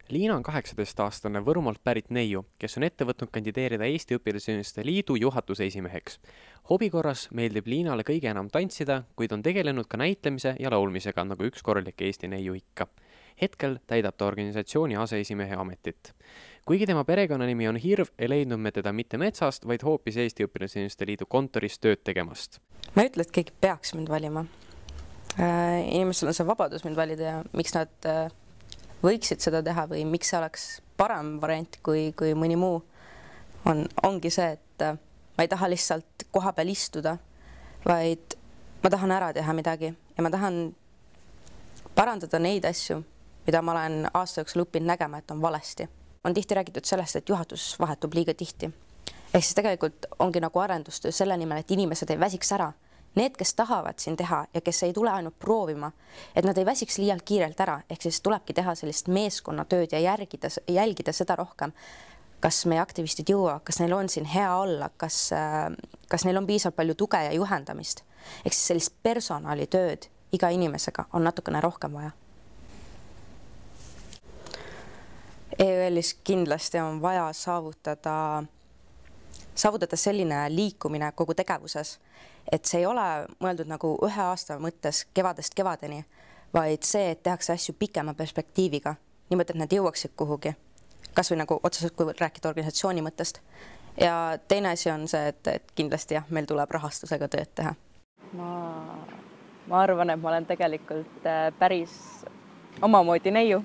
Liina on 18-aastane Võrumaalt pärit neiu, kes on ette võtnud kandideerida Eesti Õpilasühenduste Liidu juhatuse esimeheks. Hobi korras meeldib Liinale kõige enam tantsida, kuid on tegelenud ka näitlemise ja laulmisega, nagu üks korralik Eesti neiu ikka. Hetkel täidab ta organisatsiooni aseesimehe ametit. Kuigi tema perekonnanimi on Hirv, ei leidnud me teda mitte metsast, vaid hoopis Eesti Õpilasühenduste Liidu kontoris tööd tegemast. Ma ei ütle, et keegi peaks mind valima. Inimestel on see vabadus mind valida ja miks nad võiksid seda teha või miks see oleks parem variant kui mõni muu, ongi see, et ma ei taha lihtsalt koha peal istuda, vaid ma tahan ära teha midagi ja ma tahan parandada neid asju, mida ma olen aasta jooksul õppinud nägema, et on valesti. On tihti räägitud sellest, et juhatus vahetub liiga tihti. Ehk siis tegelikult ongi nagu arendustöö selle nimel, et inimesed ei väsiks ära. Need, kes tahavad siin teha ja kes ei tule ainult proovima, et nad ei väsiks liialt kiirelt ära, ehk siis tulebki teha sellist meeskonnatööd ja jälgida seda rohkem, kas meie aktivistid jõuavad, kas neil on siin hea olla, kas neil on piisavalt palju tuge ja juhendamist. Ehk siis sellist personalitööd iga inimesega on natukene rohkem vaja. EÜL-is kindlasti on vaja saavutada selline liikumine kogu tegevuses, et see ei ole mõeldud nagu ühe aasta mõttes kevadest kevadeni, vaid see, et tehakse asju pikema perspektiiviga, niimoodi, et nad jõuaksid kuhugi. Kas või nagu otseselt, kui rääkida organisatsiooni mõttest. Ja teine asi on see, et kindlasti jah, meil tuleb rahastusega tööd teha. Ma arvan, et ma olen tegelikult päris omamoodi neiu.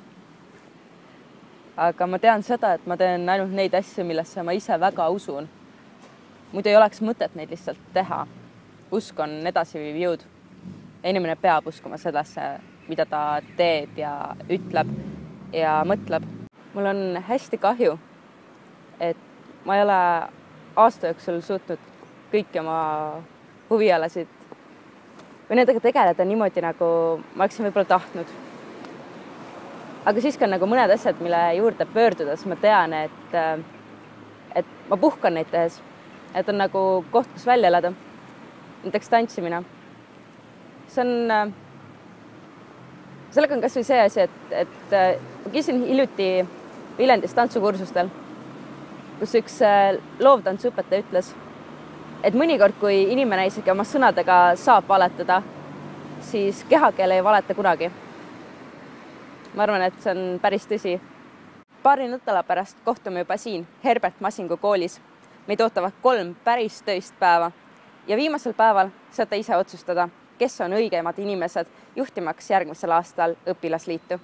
Aga ma tean seda, et ma teen ainult neid asju, millesse ma ise väga usun. Muidu ei oleks mõtet neid lihtsalt teha. Usk on edasiviiv jõud. Inimene peab uskuma sellesse, mida ta teeb ja ütleb ja mõtleb. Mul on hästi kahju, et ma ei ole aasta jooksul suutnud kõiki oma huvialasid või nendega tegeleda niimoodi, nagu ma oleksin võib-olla tahtnud. Aga siiski on nagu mõned asjad, mille juurde pöördudes ma tean, et ma puhkan neid tehes, et on nagu koht, kus välja elada. Näiteks tantsimine. Sellega on kas või see asi, et ma käisin hiljuti Viljandis tantsukursustel, kus üks loovtantsuõpetaja ütles, et mõnikord, kui inimene isegi oma sõnadega saab valetada, siis kehakeel ei valeta kunagi. Ma arvan, et see on päris tõsi. Paari nädala pärast kohtume juba siin Herbert Masingu koolis. Meid ootavad 3 päris töist päeva ja viimasel päeval saate ise otsustada, kes on õigemad inimesed juhtimaks järgmisel aastal õpilasliitu.